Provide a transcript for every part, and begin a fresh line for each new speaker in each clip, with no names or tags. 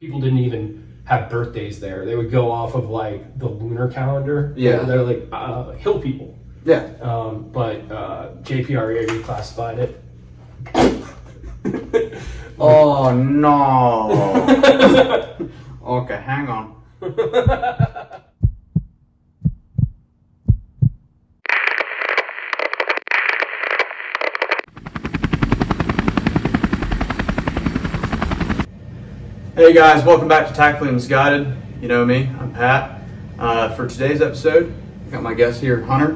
People didn't even have birthdays there. They would go off of like the lunar calendar.
Yeah.
They're like hill people.
Yeah.
But JPRA reclassified it.
Oh no. Okay, hang on. Hey guys, welcome back to Tactically Misguided. You know me, I'm Pat. For today's episode, I got my guest here, Hunter.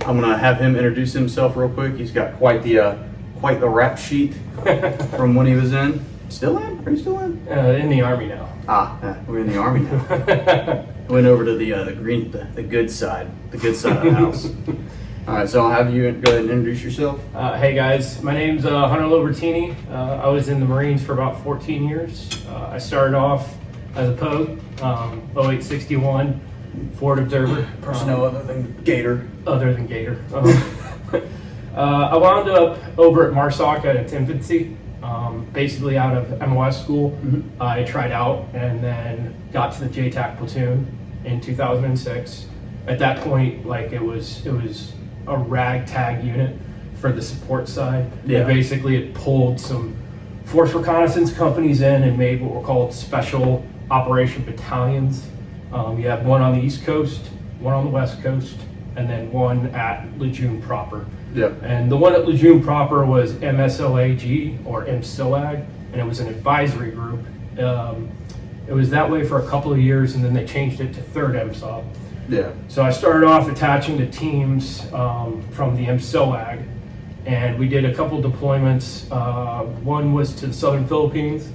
I'm gonna have him introduce himself real quick. He's got quite the rap sheet from when he was in. Still in? Are you still in?
In the Army now.
We're in the Army now. Went over to the good side of the house. All right, so I'll have you go ahead and introduce yourself.
Hey guys, my name's Hunter Lovertini. I was in the Marines for about 14 years. I started off as a pogue, 0861, forward observer.
Personnel other than Gator.
I wound up over at MARSOC at its infancy, basically out of MOS school.
Mm-hmm.
I tried out and then got to the Jtac platoon in 2006. At that point, like it was a ragtag unit for the support side.
Yeah.
Basically, it pulled some force reconnaissance companies in and made what were called special operation battalions. You have one on the East Coast, one on the West Coast, and then one at Lejeune proper.
Yeah.
And the one at Lejeune proper was MSOAG or MSOAG, and it was an advisory group. It was that way for a couple of years, and then they changed it to 3rd MSOB.
Yeah.
So I started off attaching to teams from the MSOAG, and we did a couple deployments. One was to the Southern Philippines,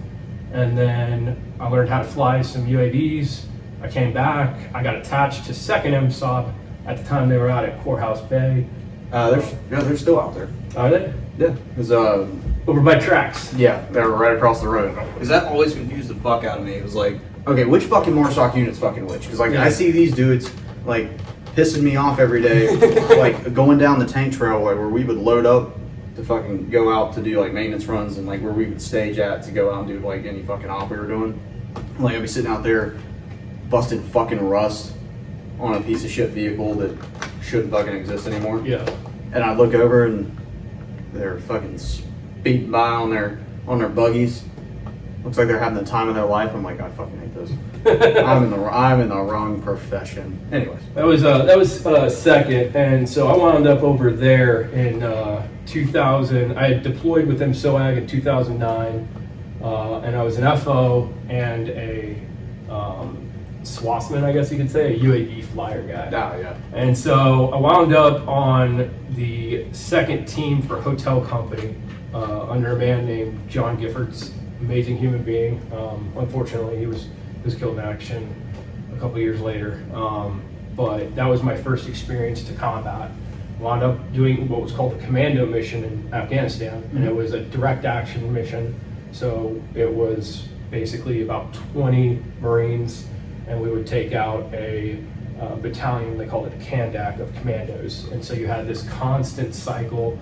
and then I learned how to fly some UAVs. I came back, I got attached to 2nd MSOB. At the time they were out at Courthouse Bay.
They're still out there.
Are they?
Yeah. Cause
Over by tracks.
yeah, they were right across the road. Cause that always confused the fuck out of me. It was like, okay, which fucking MARSOC unit's fucking which? Cause like
Yeah.
I see these dudes like pissing me off every day, like going down the tank trail like, where we would load up to fucking go out to do like maintenance runs and like where we would stage at to go out and do like any fucking op we were doing. Like I'd be sitting out there busting fucking rust on a piece of shit vehicle that shouldn't fucking exist anymore.
Yeah.
And I look over and they're fucking speeding by on their buggies. Looks like they're having the time of their life. I'm like, I fucking hate this. I'm in the wrong profession. Anyways,
That was second, and so I wound up over there in 2000. I had deployed with MSOAG in 2009, and I was an FO and a SWASman, I guess you could say, a UAV flyer guy.
oh yeah.
And so I wound up on the 2nd team for Hotel Company under a man named John Giffords, amazing human being. Unfortunately, he was killed in action a couple years later. But that was my first experience to combat. Wound up doing what was called a commando mission in Afghanistan, and it was a direct action mission. So it was basically about 20 Marines, and we would take out a battalion, they called it a Kandak, of commandos. And so you had this constant cycle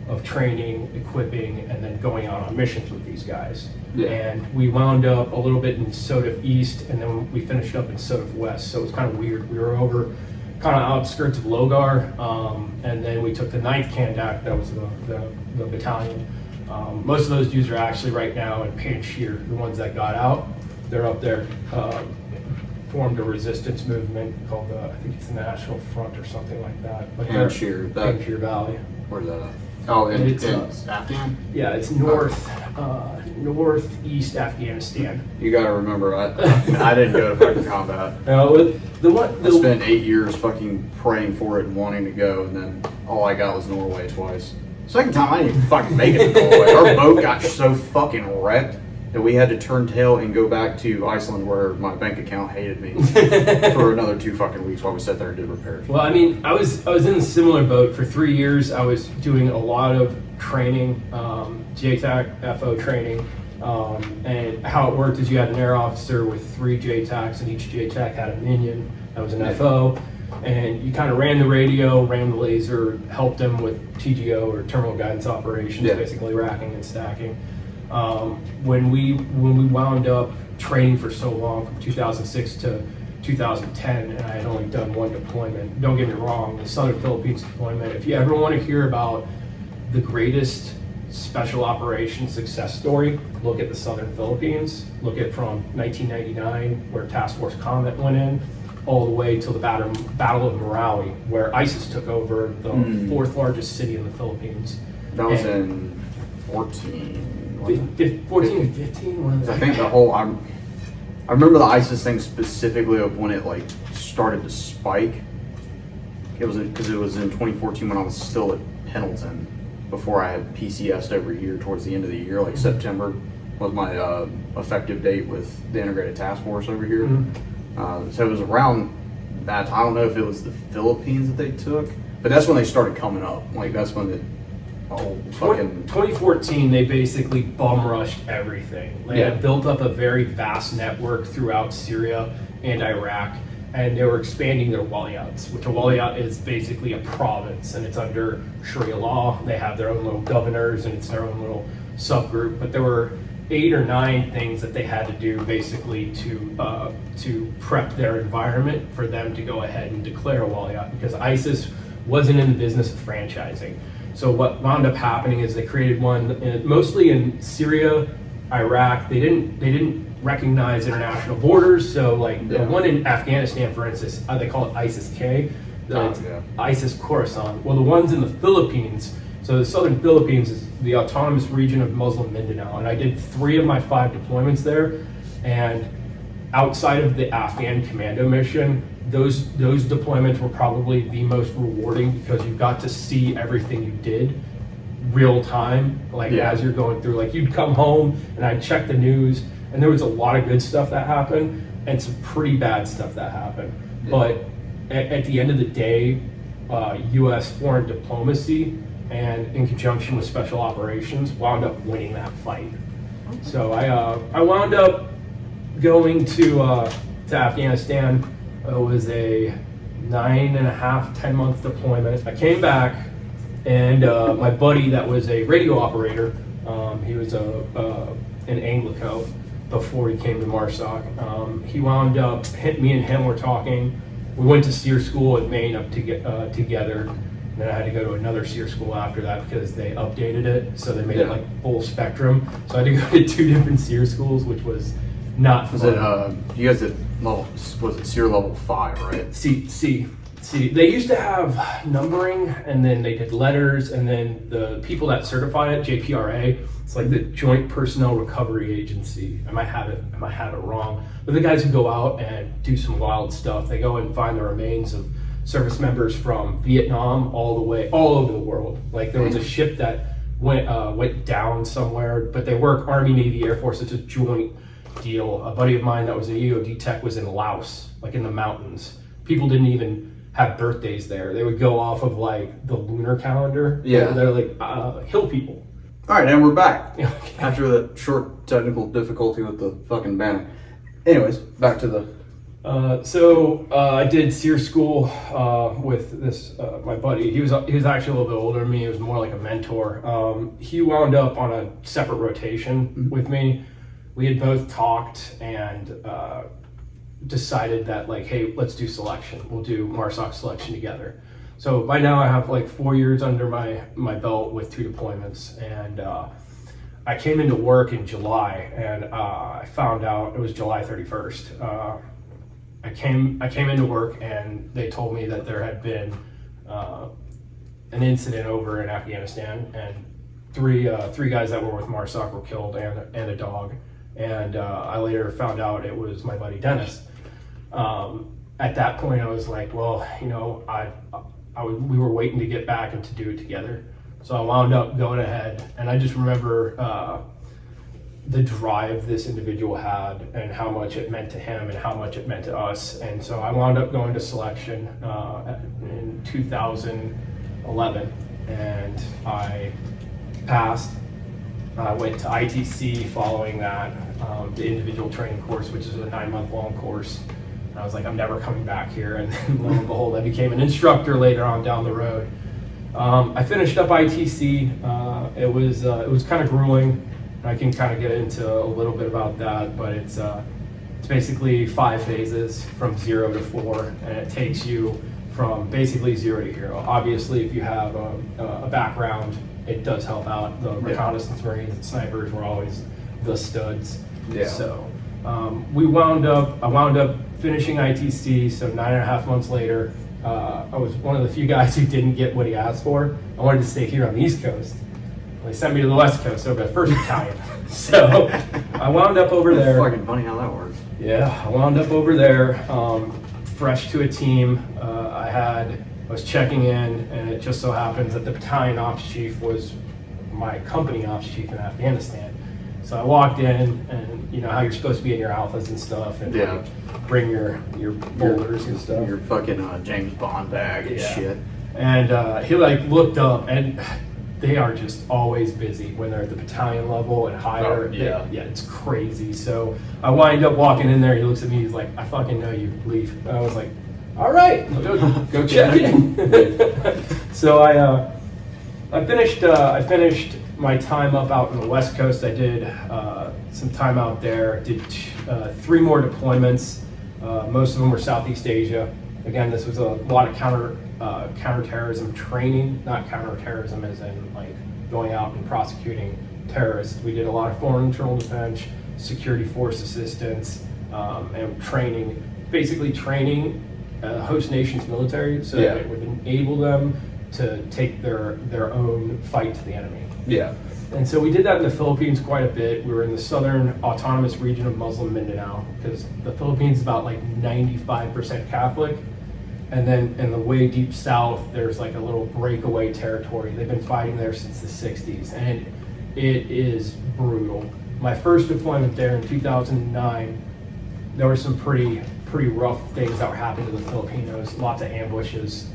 of training, equipping, and then going out on missions with these guys.
Yeah.
And we wound up a little bit in SOTF East, and then we finished up in SOTF West. So it was kind of weird. We were over kind of outskirts of Logar, and then we took the 9th Kandak, that was the battalion. Most of those dudes are actually right now in Panjshir, the ones that got out. They're up there. Formed a resistance movement called I think it's the National Front or something like that. But
Panjshir,
Panjshir Valley.
Where's that at? Oh,
It's,
it's Afghan?
Yeah, it's northeast Afghanistan.
You gotta remember, I didn't go to fucking combat. I spent 8 years fucking praying for it and wanting to go, and then all I got was Norway twice. Second time, I didn't even fucking make it to Norway. Our boat got so fucking wrecked that we had to turn tail and go back to Iceland, where my bank account hated me for another 2 fucking weeks while we sat there and did repairs.
Well, I mean, I was in a similar boat for 3 years. I was doing a lot of training, Jtac, FO training, and how it worked is you had an air officer with 3 Jtacs, and each Jtac had a minion that was an FO, and you kind of ran the radio, ran the laser, helped them with TGO or terminal guidance operations, basically racking and stacking. When we wound up training for so long, from 2006 to 2010, and I had only done one deployment. Don't get me wrong, the Southern Philippines deployment, if you ever want to hear about the greatest special operations success story, look at the Southern Philippines. Look at from 1999, where Task Force Comet went in, all the way to the Battle of Marawi, where ISIS took over the fourth largest city in the Philippines.
That was in 14.
14 and 15?
I think the whole, I remember the ISIS thing specifically of when it like started to spike. It was because it was in 2014 when I was still at Pendleton, before I had PCS'd every year towards the end of the year, like September was my effective date with the Integrated Task Force over here. So it was around that. I don't know if it was the Philippines that they took, but that's when they started coming up. Like that's when the whole fucking
2014, they basically bum rushed everything. They had built up a very vast network throughout Syria and Iraq, and they were expanding their walayats, which a walayat is basically a province, and it's under Sharia law. They have their own little governors, and it's their own little subgroup. But there were 8 or 9 things that they had to do basically to prep their environment for them to go ahead and declare a walayat, because ISIS wasn't in the business of franchising. So what wound up happening is they created one mostly in Syria, Iraq. They didn't recognize international borders. So like the one in Afghanistan, for instance, they call it ISIS-K. ISIS Khorasan. Well, the ones in the Philippines, so the Southern Philippines is the autonomous region of Muslim Mindanao, and I did 3 of my 5 deployments there. And outside of the Afghan commando mission, those deployments were probably the most rewarding, because you got to see everything you did real time, as you're going through. Like you'd come home and I'd check the news, and there was a lot of good stuff that happened and some pretty bad stuff that happened. But at the end of the day, U.S. foreign diplomacy and in conjunction with special operations wound up winning that fight. So I wound up going to Afghanistan. It was a 9.5, 10-month deployment. I came back, and my buddy that was a radio operator, he was an Anglico before he came to MARSOC. He wound up, me and him were talking. We went to SEER school in Maine up to get together. And then I had to go to another SEER school after that because they updated it. So they made it like full spectrum. So I had to go to 2 different SEER schools, which was not fun.
Was it, you guys did level, was it SEER level 5, right?
C. They used to have numbering, and then they did letters, and then the people that certify it, JPRA, it's like the Joint Personnel Recovery Agency. I might have it wrong. But the guys who go out and do some wild stuff, they go and find the remains of service members from Vietnam all over the world. Like there was a ship that went down somewhere, but they work Army, Navy, Air Force. It's a joint deal. A buddy of mine that was an EOD tech was in Laos, like in the mountains. People didn't even have birthdays there. They would go off of like the lunar calendar.
Yeah.
They're like hill people.
All right, and we're back.
Okay.
After the short technical difficulty with the fucking banner. Anyways, back to the...
I did SEER school with this my buddy. He was actually a little bit older than me. He was more like a mentor. He wound up on a separate rotation with me. We had both talked and decided that like, hey, let's do selection. We'll do MARSOC selection together. So by now I have like 4 years under my belt with 2 deployments, and I came into work in July, and I found out it was July 31st. I came into work, and they told me that there had been an incident over in Afghanistan, and three guys that were with MARSOC were killed, and a dog. And I later found out it was my buddy Dennis. At that point, I was like, well, you know, we were waiting to get back and to do it together. So I wound up going ahead, and I just remember the drive this individual had and how much it meant to him and how much it meant to us. And so I wound up going to selection in 2011, and I passed. I went to ITC following that, the individual training course, which is a 9-month long course. And I was like, I'm never coming back here. And then lo and behold, I became an instructor later on down the road. I finished up ITC. It was kind of grueling. I can kind of get into a little bit about that, but it's basically 5 phases from 0 to 4, and it takes you from basically 0 to hero. Obviously, if you have a background, it does help out. The reconnaissance marines and snipers were always the studs.
Yeah.
So I wound up finishing ITC. So 9.5 months later, I was one of the few guys who didn't get what he asked for. I wanted to stay here on the East Coast. They sent me to the West Coast over the 1st Battalion. So I wound up over there.
It's fucking funny how that works.
Yeah, I wound up over there, fresh to a team. I was checking in, and it just so happens that the battalion ops chief was my company ops chief in Afghanistan. So I walked in, and you know how you're supposed to be in your alphas and stuff, and like, bring your boulders and stuff.
Your fucking James Bond bag and shit.
And he like looked up, and they are just always busy when they're at the battalion level and higher.
Yeah,
it's crazy. So I wind up walking in there. He looks at me. He's like, "I fucking know you. Leave." And I was like, "All right, go check in." So I finished my time up out in the West Coast. I did some time out there. Did 3 more deployments. Most of them were Southeast Asia. Again, this was a lot of counterterrorism training, not counterterrorism as in like going out and prosecuting terrorists. We did a lot of foreign internal defense, security force assistance, and training, basically training host nations military so that it would enable them to take their own fight to the enemy.
Yeah.
And so we did that in the Philippines quite a bit. We were in the southern autonomous region of Muslim Mindanao, because the Philippines is about like 95% Catholic. And then in the way deep south, there's like a little breakaway territory. They've been fighting there since the 60s, and it is brutal. My first deployment there in 2009, there were some pretty rough things that were happening to the Filipinos. Lots of ambushes,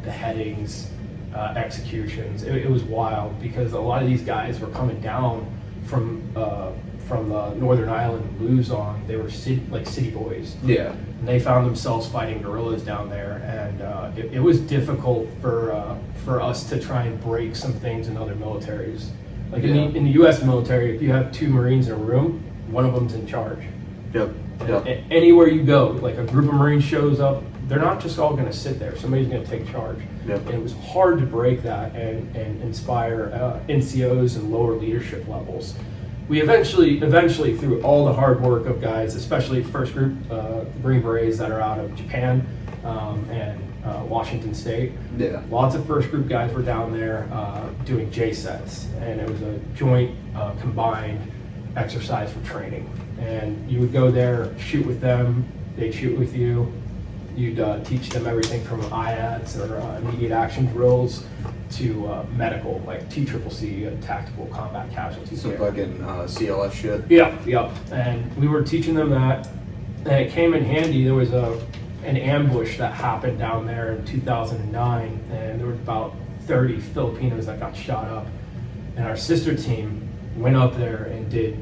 beheadings, executions. It was wild because a lot of these guys were coming down from Northern Ireland, Luzon. They were city boys.
Yeah.
And they found themselves fighting guerrillas down there, and it was difficult for us to try and break some things in other militaries. Like in the U.S. military, if you have 2 Marines in a room, one of them's in charge.
Yep.
Anywhere you go, like a group of Marines shows up, they're not just all going to sit there. Somebody's going to take charge.
Yep.
And it was hard to break that and inspire NCOs and lower leadership levels. We eventually, through all the hard work of guys, especially first group, Green Berets that are out of Japan and Washington State.
Yeah.
Lots of first group guys were down there doing JSETs, and it was a joint combined exercise for training. And you would go there, shoot with them, they'd shoot with you. You'd teach them everything from IADs or immediate action drills to medical, like TCCC, tactical combat casualty.
Some fucking CLS shit.
Yeah. And we were teaching them that, and it came in handy. There was an ambush that happened down there in 2009, and there was about 30 Filipinos that got shot up. And our sister team went up there and did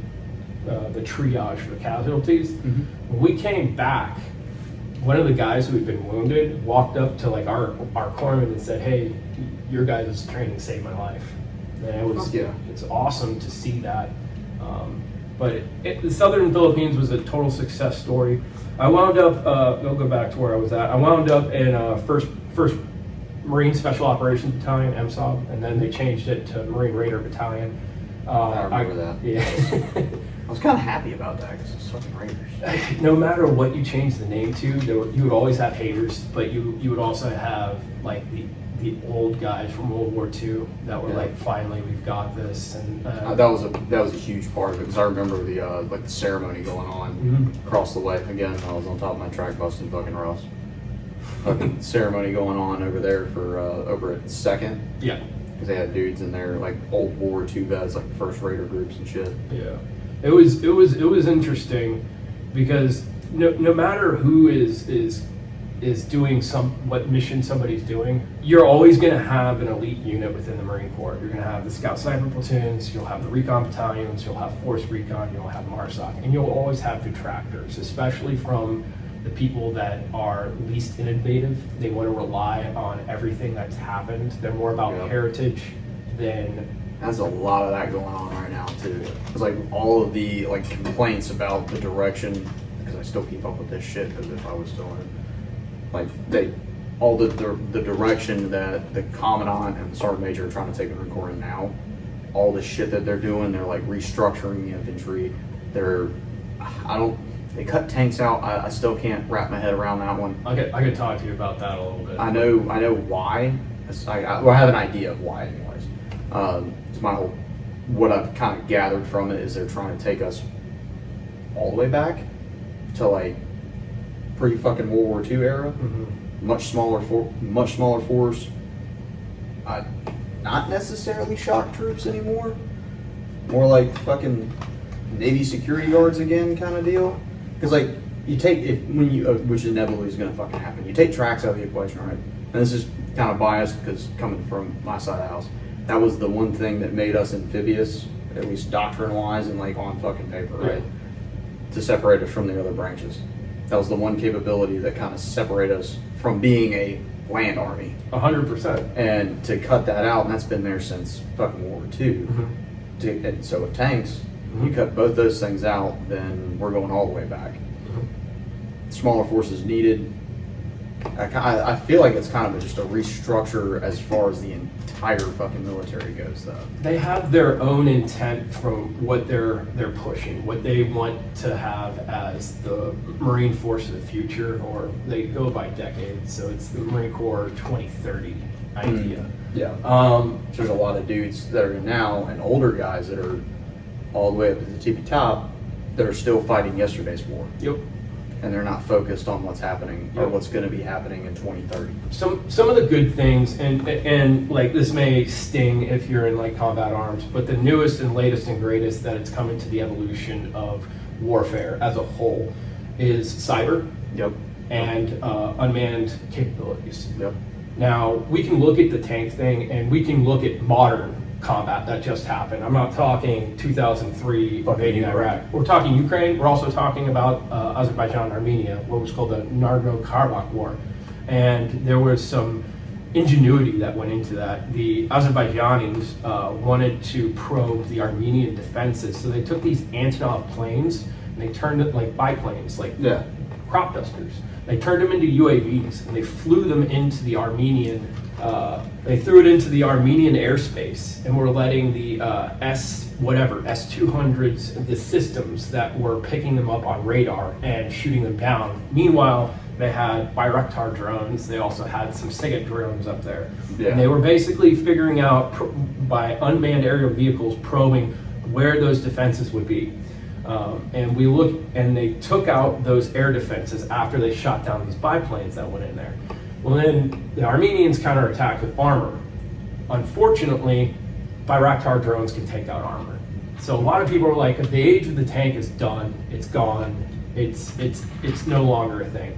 the triage for the casualties. Mm-hmm. When we came back, one of the guys who had been wounded walked up to like our corpsman and said, "Hey, your guys' training saved my life." And it's awesome to see that. But the southern Philippines was a total success story. I wound up, I'll go back to where I was at. I wound up in first Marine Special Operations Battalion, MSOB, and then they changed it to Marine Raider Battalion.
I remember that.
Yeah.
I was kind of happy about that because it's fucking Raiders.
No matter what you change the name to, you would always have haters, but you would also have like the old guys from World War II that were like, finally we've got this. And
that was a huge part of it, because I remember the ceremony going on across the way. Again, I was on top of my track busting fucking Ross. Fucking ceremony going on over there for over at 2nd.
Yeah.
Because they had dudes in there like old World War II guys, like first Raider groups and shit.
Yeah. It was interesting because no matter who is doing what mission somebody's doing, you're always going to have an elite unit within the Marine Corps. You're going to have the Scout Sniper platoons, you'll have the Recon battalions, you'll have Force Recon, you'll have MARSOC, and you'll always have detractors, especially from the people that are least innovative. They want to rely on everything that's happened. They're more about heritage than
There's a lot of that going on right now too. It's like all of the like complaints about the direction, because I still keep up with this shit as if I was still in. Like all the direction that the commandant and the sergeant major are trying to take the Marine Corps in now. All the shit that they're doing, they're like restructuring the infantry. They cut tanks out. I still can't wrap my head around that one.
I could talk to you about that a little bit.
I know why. I have an idea of why, anyways. What I've kind of gathered from it is they're trying to take us all the way back to like pre-fucking World War II era. Mm-hmm. Much smaller force. Not necessarily shock troops anymore. More like fucking Navy security guards again, kind of deal. Because like which inevitably is gonna fucking happen. You take tracks out of the equation, right? And this is kind of biased because coming from my side of the house, that was the one thing that made us amphibious, at least doctrine-wise and like on fucking paper, right? Yeah. To separate us from the other branches. That was the one capability that kind of separated us from being a land army.
100%.
And to cut that out, and that's been there since fucking World War II. Mm-hmm. And so with tanks, mm-hmm. You cut both those things out, then we're going all the way back. Mm-hmm. Smaller forces needed. I feel like it's kind of just a restructure as far as the entire fucking military goes, though.
They have their own intent from what they're pushing, what they want to have as the Marine Force of the future, or they go by decades. So it's the Marine Corps 2030 idea.
Yeah. There's a lot of dudes that are now and older guys that are all the way up to the tippy top that are still fighting yesterday's war.
Yep.
And they're not focused on what's happening or what's going to be happening in 2030.
Some of the good things, and like this may sting if you're in like combat arms, but the newest and latest and greatest that it's coming to the evolution of warfare as a whole is cyber.
Yep.
And unmanned capabilities.
Yep.
Now we can look at the tank thing, and we can look at modern combat that just happened. I'm not talking 2003 invading Iraq. We're talking Ukraine. We're also talking about Azerbaijan and Armenia, what was called the Nagorno-Karabakh War. And there was some ingenuity that went into that. The Azerbaijanis wanted to probe the Armenian defenses. So they took these Antonov planes and they turned it like biplanes, like crop dusters. They turned them into UAVs and they flew them into the Armenian they threw it into the Armenian airspace, and were letting the S-200s, the systems that were picking them up on radar and shooting them down. Meanwhile, they had Bayraktar drones. They also had some Siget drones up there. Yeah. And they were basically figuring out by unmanned aerial vehicles probing where those defenses would be. And we look, and they took out those air defenses after they shot down these biplanes that went in there. Well, then the Armenians counterattacked with armor. Unfortunately, Bayraktar drones can take out armor. So a lot of people are like, the age of the tank is done. It's gone. It's no longer a thing.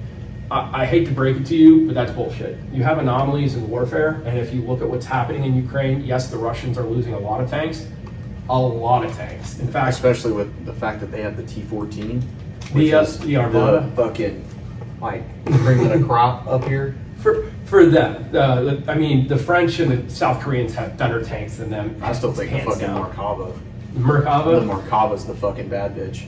I hate to break it to you, but that's bullshit. You have anomalies in warfare, and if you look at what's happening in Ukraine, yes, the Russians are losing a lot of tanks. A lot of tanks. In fact,
especially with the fact that they have the T-14,
the Armada,
the fucking like bringing a crop up here.
For them, I mean, the French and the South Koreans have better tanks than them.
I still think the fucking Merkava.
Merkava?
The Merkava's the fucking bad bitch.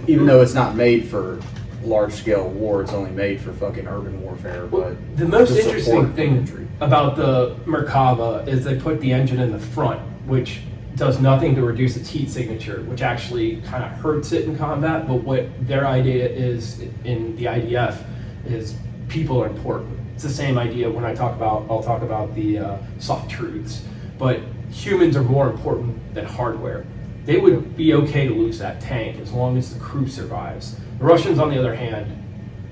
Even though it's not made for large-scale war, it's only made for fucking urban warfare. But
the most interesting thing about the Merkava is they put the engine in the front, which does nothing to reduce its heat signature, which actually kind of hurts it in combat. But what their idea is in the IDF is people are important. It's the same idea when I'll talk about the soft truths, but humans are more important than hardware. They would be okay to lose that tank as long as the crew survives. The Russians, on the other hand,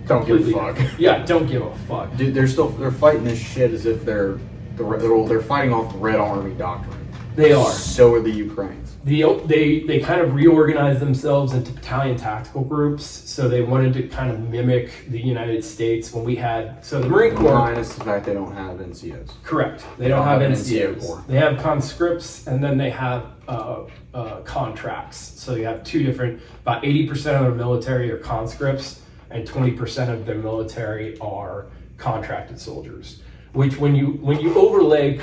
don't give a fuck.
Yeah, don't give a fuck.
Dude, they're fighting this shit as if they're fighting off the Red Army doctrine.
They are.
So are the Ukrainians.
They kind of reorganized themselves into battalion tactical groups, so they wanted to kind of mimic the United States when we had, so the Marine Corps.
Minus the fact they don't have NCOs.
Correct. They don't have NCOs. They have conscripts, and then they have contracts. So you have two different, about 80% of their military are conscripts, and 20% of their military are contracted soldiers. Which when you overlay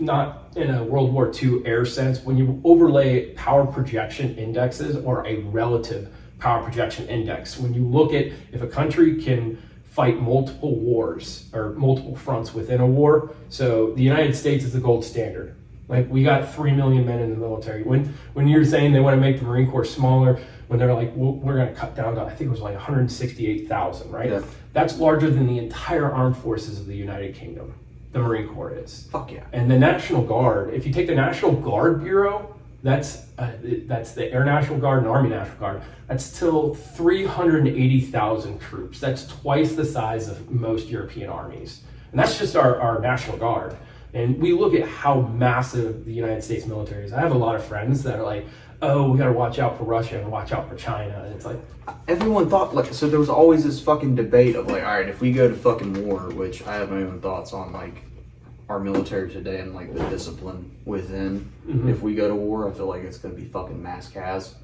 not in a World War II air sense. When you overlay power projection indexes or a relative power projection index, when you look at if a country can fight multiple wars or multiple fronts within a war, so the United States is the gold standard. Like, we got 3 million men in the military. When you're saying they want to make the Marine Corps smaller, when they're like, well, we're going to cut down to, I think it was like 168,000, right? Yeah. That's larger than the entire armed forces of the United Kingdom. The Marine Corps is.
Fuck yeah.
And the National Guard, if you take the National Guard Bureau, that's the Air National Guard and Army National Guard. That's still 380,000 troops. That's twice the size of most European armies. And that's just our National Guard. And we look at how massive the United States military is. I have a lot of friends that are like, oh, we gotta watch out for Russia and watch out for China. And it's like,
everyone thought, like, so there was always this fucking debate of like, all right, if we go to fucking war, which I have my own thoughts on, like, our military today and like the discipline within. Mm-hmm. If we go to war, I feel like it's gonna be fucking mass cas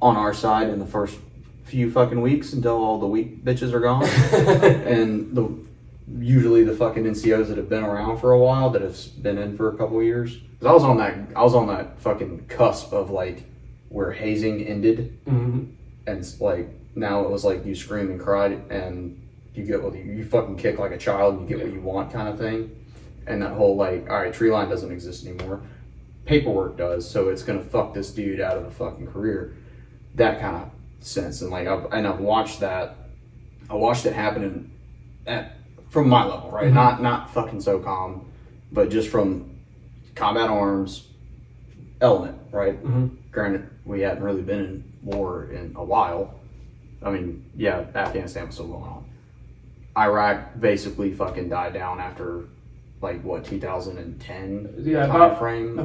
on our side in the first few fucking weeks until all the weak bitches are gone. And usually the fucking NCOs that have been around for a while, that have been in for a couple of years. Cause I was on that fucking cusp of like where hazing ended. Mm-hmm. And like now it was like you scream and cry and you get what you fucking kick like a child and you get what you want kind of thing. And that whole like, all right, tree line doesn't exist anymore. Paperwork does, so it's gonna fuck this dude out of a fucking career. That kind of sense. And like I've watched that. I watched it happen from my level, right? Mm-hmm. Not fucking SOCOM, but just from combat arms element, right? Mm-hmm. Granted, we hadn't really been in war in a while. I mean, yeah, Afghanistan was still going on. Iraq basically fucking died down after like what, 2010 time frame?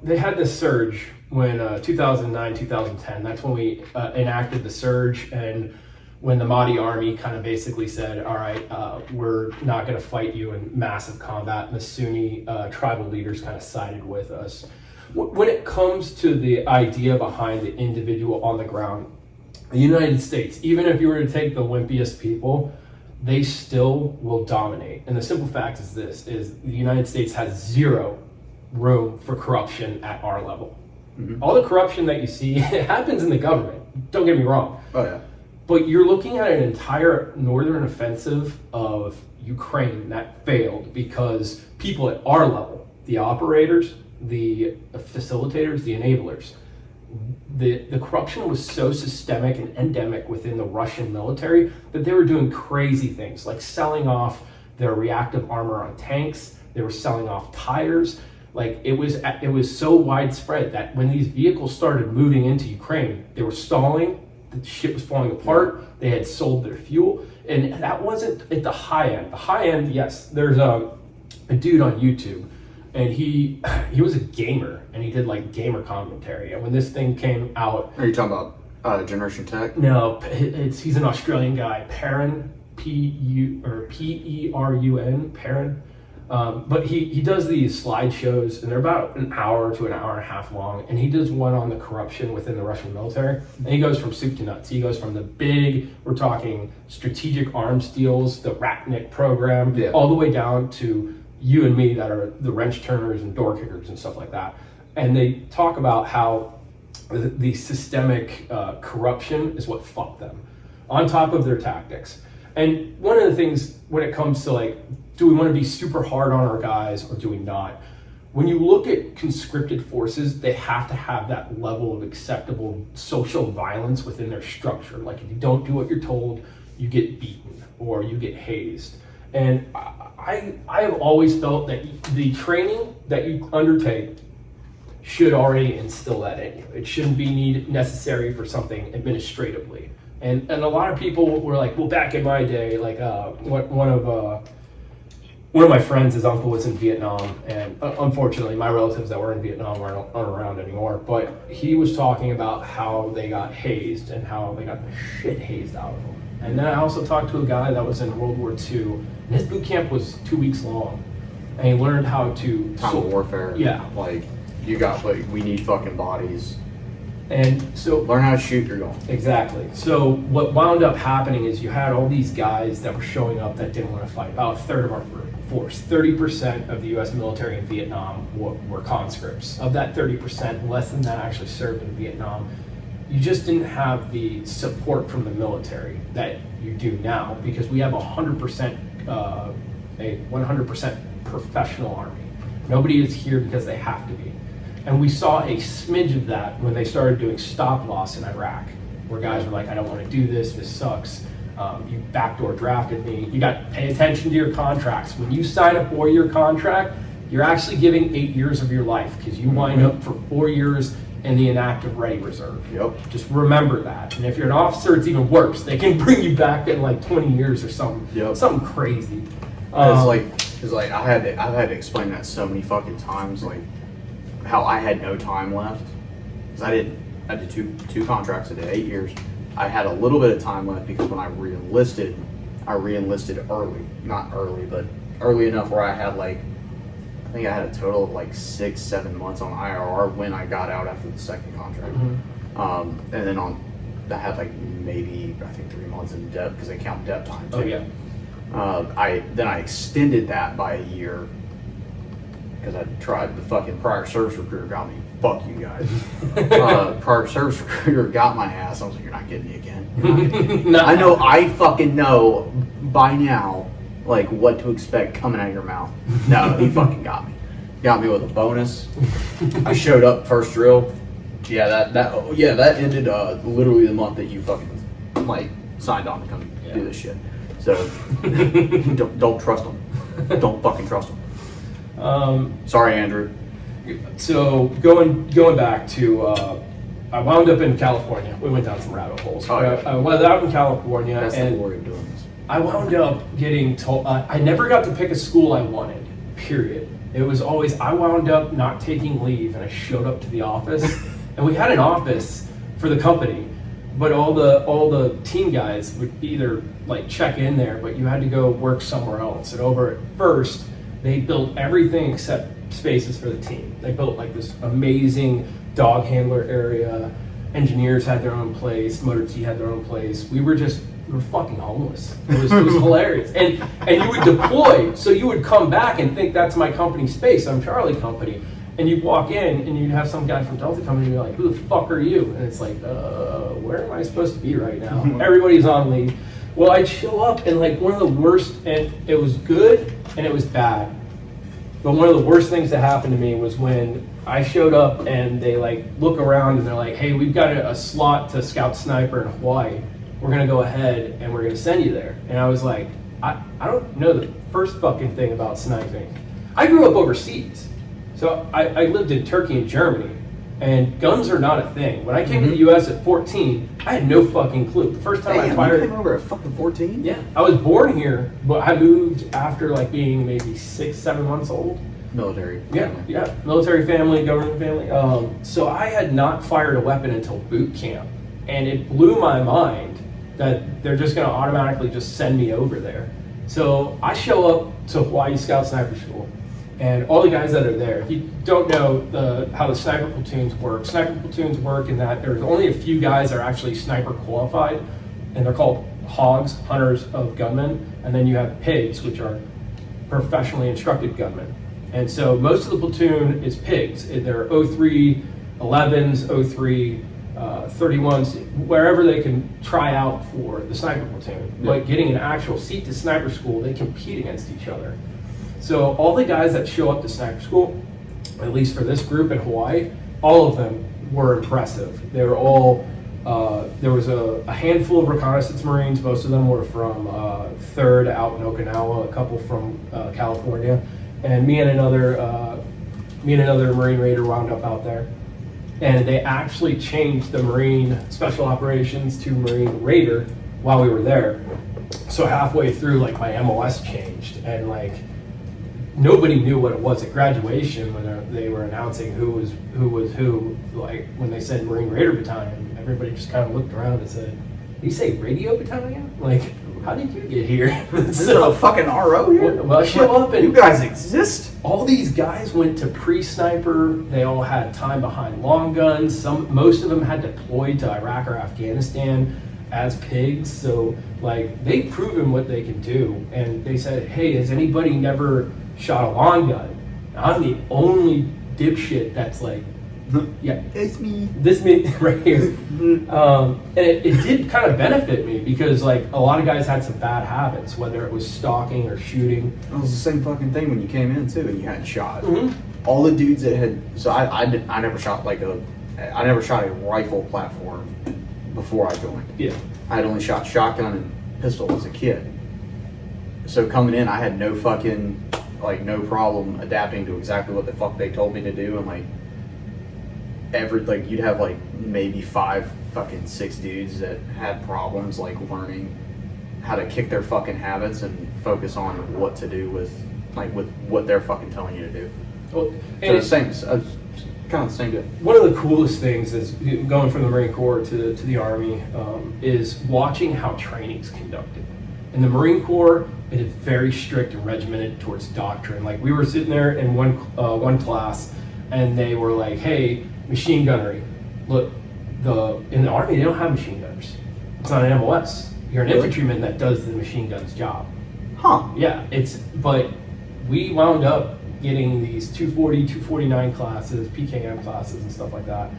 They had this surge when 2009, 2010. That's when we enacted the surge, and when the Mahdi army kind of basically said, all right, we're not going to fight you in massive combat, and the Sunni tribal leaders kind of sided with us. When it comes to the idea behind the individual on the ground, the United States, even if you were to take the wimpiest people, they still will dominate. And the simple fact is this, is the United States has zero room for corruption at our level. Mm-hmm. All the corruption that you see, it happens in the government. Don't get me wrong.
Oh yeah.
But you're looking at an entire northern offensive of Ukraine that failed because people at our level, the operators, the facilitators, the enablers, the corruption was so systemic and endemic within the Russian military that they were doing crazy things like selling off their reactive armor on tanks. They were selling off tires. Like it was so widespread that when these vehicles started moving into Ukraine, they were stalling. The shit was falling apart. They had sold their fuel, and that wasn't at the high end. The high end, yes, there's a dude on YouTube, and he was a gamer, and he did like gamer commentary. And when this thing came out,
are you talking about Generation Tech?
No, he's an Australian guy, Perrin, P-E-R-U-N, Perrin. But he does these slideshows, and they're about an hour to an hour and a half long, and he does one on the corruption within the Russian military, and he goes from soup to nuts. He goes from the big, we're talking strategic arms deals, the Ratnik program, all the way down to you and me that are the wrench turners and door kickers and stuff like that. And they talk about how the systemic corruption is what fucked them, on top of their tactics. And one of the things when it comes to like, do we want to be super hard on our guys or do we not? When you look at conscripted forces, they have to have that level of acceptable social violence within their structure. Like if you don't do what you're told, you get beaten or you get hazed. And I have always felt that the training that you undertake should already instill that in you. It shouldn't be necessary for something administratively. And a lot of people were like, well, back in my day, like one of my friends, his uncle was in Vietnam, and unfortunately my relatives that were in Vietnam aren't around anymore, but he was talking about how they got hazed and how they got the shit hazed out of them. And then I also talked to a guy that was in World War II, and his boot camp was 2 weeks long, and he learned how to...
Time of warfare.
Yeah.
Like, you got, like, we need fucking bodies.
And so
learn how to shoot your gun.
Exactly. So what wound up happening is you had all these guys that were showing up that didn't want to fight. About a third of our force, 30% of the U.S. military in Vietnam were conscripts. Of that 30%, less than that actually served in Vietnam. You just didn't have the support from the military that you do now, because we have 100% a 100% professional army. Nobody is here because they have to be. And we saw a smidge of that when they started doing stop loss in Iraq, where guys were like, I don't want to do this, this sucks. You backdoor drafted me. You got to pay attention to your contracts. When you sign a 4-year contract, you're actually giving 8 years of your life, because you wind up for 4 years in the inactive ready reserve.
Yep.
Just remember that. And if you're an officer, it's even worse. They can bring you back in like 20 years or something.
Yep.
Something crazy.
It's like I've had to explain that so many fucking times, like how I had no time left, because I did two contracts a day, 8 years. I had a little bit of time left because when I re-enlisted early, not early, but early enough where I had like, I think I had a total of like 6-7 months on IRR when I got out after the second contract. And then I had like maybe, I think 3 months in depth, because they count depth time too.
Oh yeah.
I extended that by a year because I tried. The fucking prior service recruiter got me. Fuck you guys. Prior service recruiter got my ass. I was like, you're not getting me again. You're not getting me. I fucking know by now, like, what to expect coming out of your mouth. No, he fucking got me. Got me with a bonus. I showed up first drill. Yeah, that ended literally the month that you fucking like signed on to come do this shit. So don't trust them. Don't fucking trust them. Sorry, Andrew.
So going back to, I wound up in California. We went down some rabbit holes.
Oh, yeah.
I was out in California.
That's
and
the glory of doing this.
I wound up getting told, I never got to pick a school I wanted, period. It was always, I wound up not taking leave, and I showed up to the office. And we had an office for the company, but all the team guys would either like check in there, but you had to go work somewhere else. And over at first, they built everything except spaces for the team. They built like this amazing dog handler area. Engineers had their own place. Motor T had their own place. We were fucking homeless. It was hilarious. And you would deploy, so you would come back and think that's my company space. I'm Charlie Company. And you'd walk in and you'd have some guy from Delta Company be like, who the fuck are you? And it's like, where am I supposed to be right now? Everybody's on leave. Well, I'd show up, and like one of the worst, and it was good and it was bad. But one of the worst things that happened to me was when I showed up and they like look around and they're like, hey, we've got a slot to scout sniper in Hawaii. We're gonna go ahead and we're gonna send you there. And I was like, I don't know the first fucking thing about sniping. I grew up overseas. So I lived in Turkey and Germany, and guns are not a thing. When I came to the U.S. at 14, I had no fucking clue. The first time I fired...
You came over at fucking 14?
Yeah. I was born here, but I moved after like being maybe 6-7 months old.
Military.
Yeah. Military family, government family. So I had not fired a weapon until boot camp, and it blew my mind that they're just going to automatically just send me over there. So I show up to Hawaii Scout Sniper School. And all the guys that are there, if you don't know how the sniper platoons work in that there's only a few guys that are actually sniper qualified, and they're called hogs, hunters of gunmen, and then you have pigs, which are professionally instructed gunmen. And so most of the platoon is pigs. They're 03, 11s, 03, 31s, wherever they can try out for the sniper platoon. Yeah. But getting an actual seat to sniper school, they compete against each other. So all the guys that show up to sniper school, at least for this group in Hawaii, all of them were impressive. They were all, there was a handful of reconnaissance Marines. Most of them were from 3rd out in Okinawa, a couple from California. And me and another Marine Raider wound up out there. And they actually changed the Marine Special Operations to Marine Raider while we were there. So halfway through, like, my MOS changed, and like, nobody knew what it was at graduation when they were announcing who was who. Like when they said Marine Raider Battalion, everybody just kind of looked around and said, "Did you say Radio Battalion?" Like, how did you get here?
Is it a fucking RO here?
Well, show up and
you guys exist?
all these guys went to pre-sniper. They all had time behind long guns. Most of them had deployed to Iraq or Afghanistan as pigs. So like they've proven what they can do. And they said, hey, has anybody never shot a long gun? I'm the only dipshit that's like, yeah,
It's me.
this me right here. And it did kind of benefit me because like a lot of guys had some bad habits, whether it was stalking or shooting.
It was the same fucking thing when you came in too and you hadn't shot.
Mhm.
All the dudes that had, so I never shot I never shot a rifle platform before I joined.
Yeah.
I had only shot shotgun and pistol as a kid. So coming in, I had no problem adapting to exactly what the fuck they told me to do, and like you'd have like maybe 6 dudes that had problems like learning how to kick their fucking habits and focus on what to do with what they're fucking telling you to do.
Well,
So the same, kind of the same deal.
one of the coolest things is going from the Marine Corps to the Army is watching how training's conducted. In the Marine Corps, it is very strict and regimented towards doctrine. Like we were sitting there in one class, and they were like, "Hey, machine gunnery. Look, in the Army they don't have machine gunners. It's not an MOS. You're an
Really?
infantryman that does the machine gun's job."
Huh.
Yeah, but we wound up getting these 240, 249 classes, PKM classes and stuff like that.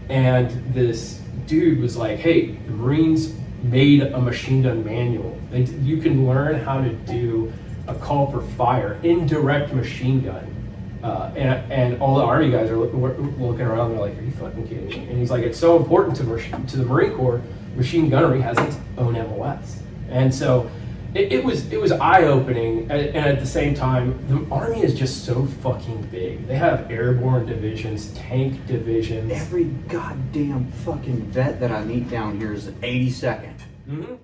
And this dude was like, hey, the Marines made a machine gun manual. You can learn how to do a call for fire, indirect machine gun. And all the Army guys are looking around, they're like, are you fucking kidding me? And he's like, it's so important to the Marine Corps, machine gunnery has its own MOS. And so it was eye-opening, and at the same time, the Army is just so fucking big. They have airborne divisions, tank divisions.
Every goddamn fucking vet that I meet down here is 82nd.
Mhm.